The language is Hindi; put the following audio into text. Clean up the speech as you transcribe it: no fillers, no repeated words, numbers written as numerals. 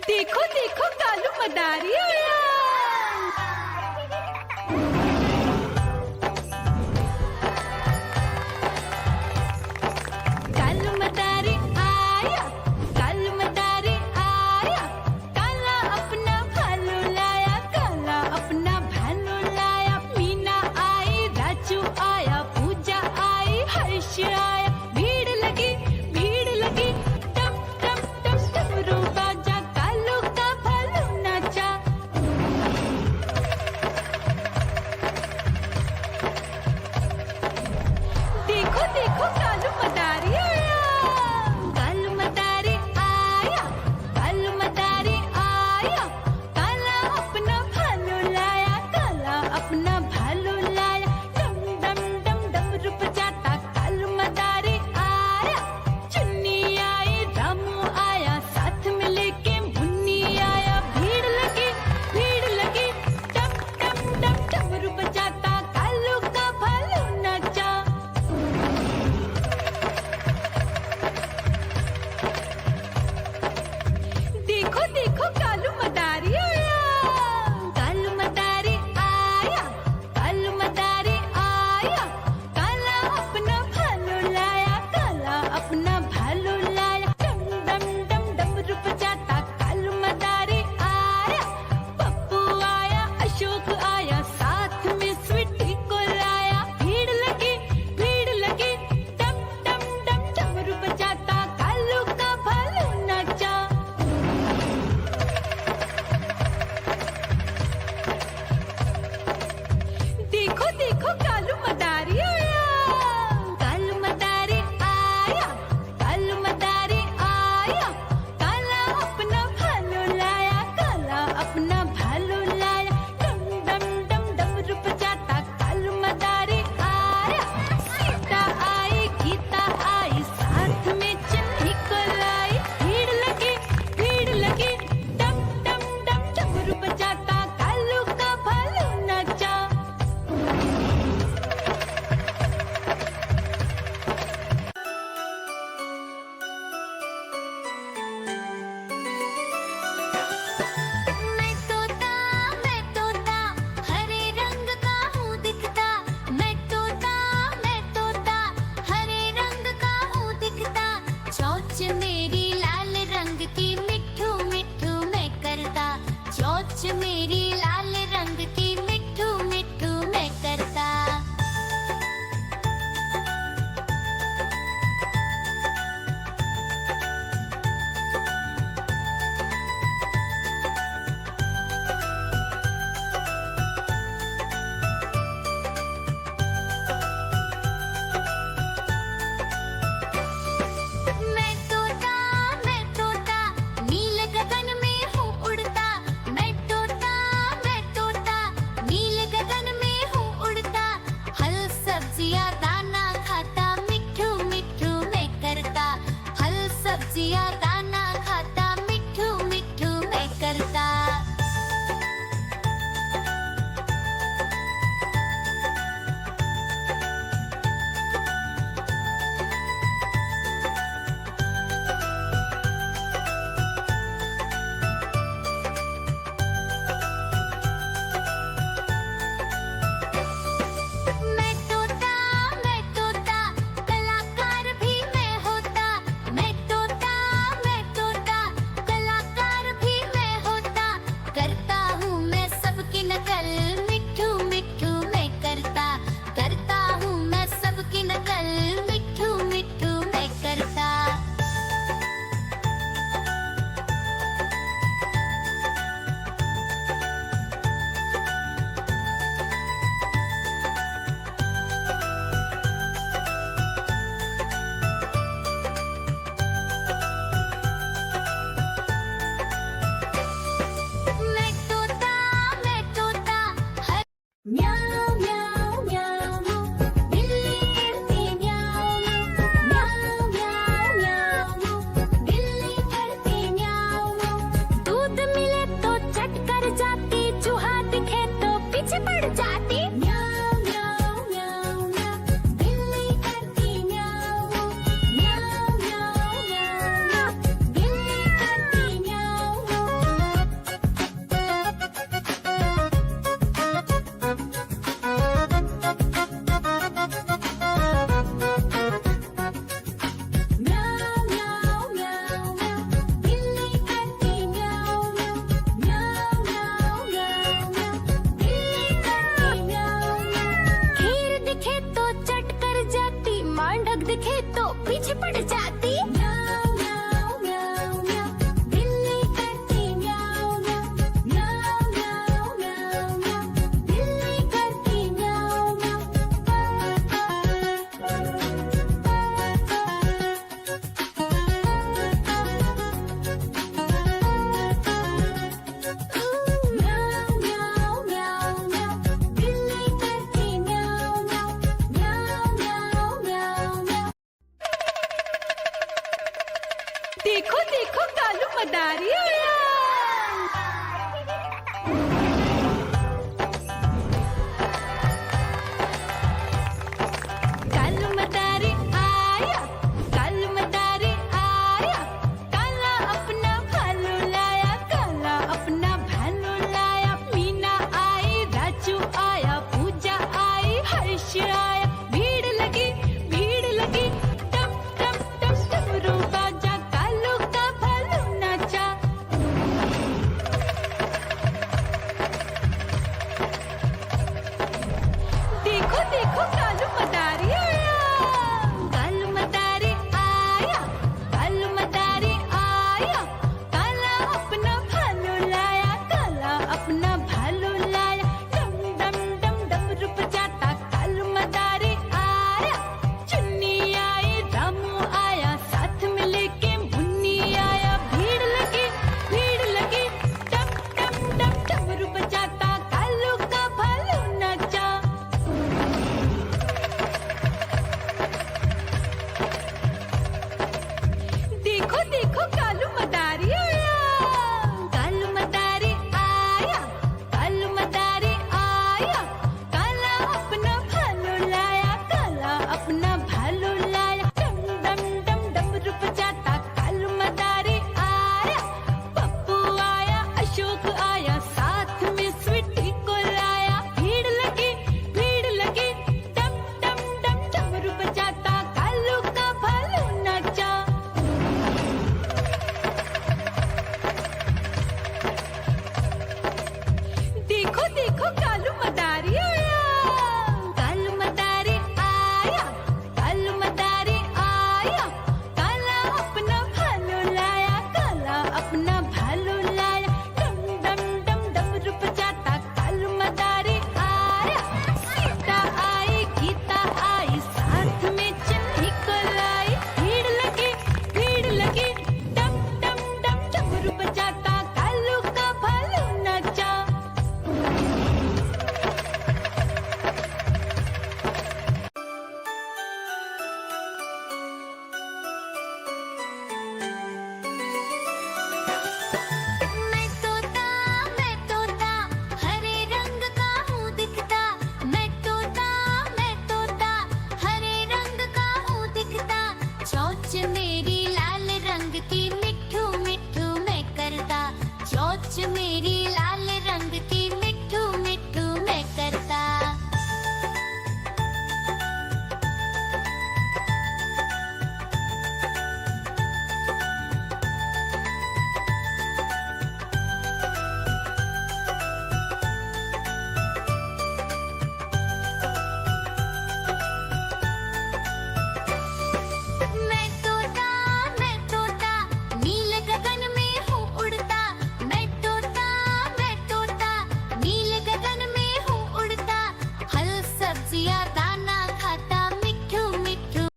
देखो देखो कालू मदारी आया। कालू मदारी आया, कालू मदारी आया, काला अपना भालू लाया, काला अपना भालू लाया। मीना आई, राजू आया, पूजा आई, हर्ष आया। भीड़ लगी टम टम टम डमरू बाजा, कालू का भालू नाचा। देखो देखो कालू मदारी आया, कालू मदारी आया, कालू मदारी आया, काला अपना भालू लाया, काला अपना भालू लाया। डम डम डम डमरू बजाता कालू मदारी आया। चुन्नी आई, रामू आया, साथ में लेके मुन्नी आया। भीड़ लगी टम टम टम डमरू बजाता कालू का भालू नाचा। देखो देखो कालू मदारी आया, कालू मदारी आया, कालू मदारी आया, काला अपना भालू लाया, काला अपना भालू लाया। डम डम डम डमरू बजाता कालू मदारी आया। पप्पू आया, अशोक आया, साथ में स्वीटी को लाया। भीड़ लगी टम टम डम डमरू बजाता कालू का भालू नाचा। देखो देखो कालू मदारी आया, कालू मदारी आया, कालू मदारी आया, काला अपना भालू लाया, काला अपना भालू लाया। डम डम डम डमरू बजाता कालू मदारी आया। सीता आई, गीता आई, साथ में चन्नी को लाई। भीड़ लगी टम टम डम डमरू बजाता कालू का भालू नाचा। मैं तोता हरे रंग का हूँ दिखता। मैं तोता हरे रंग का हूँ दिखता। चोंच मेरी लाल रंग की मिट्ठू मिट्ठू मैं करता। चोंच मेरी लाल रंग की मिट्ठू मिट्ठू मैं करता। मैं तोता देखो देखो कालू मदारी आया। कालू मदारी आया, कालू मदारी आया, काला अपना भालू लाया, काला अपना भालू लाया। मीना आई, राजू आया, पूजा आई, हर्ष आया। भीड़ लगी टम टम टम डमरू बाजा, कालू का भालू नाचा। देखो देखो कालू मदारी आया, कालू मदारी आया, कालू मदारी आया, काला अपना भालू लाया, काला अपना भालू लाया। डम डम डम डमरू बजाता कालू मदारी आया। चुन्नी आई, रामू आया, साथ में लेके मुन्नी आया। भीड़ लगी टम टम टम डमरू बजाता कालू का भालू नाचा। देखो देखो कालू मदारी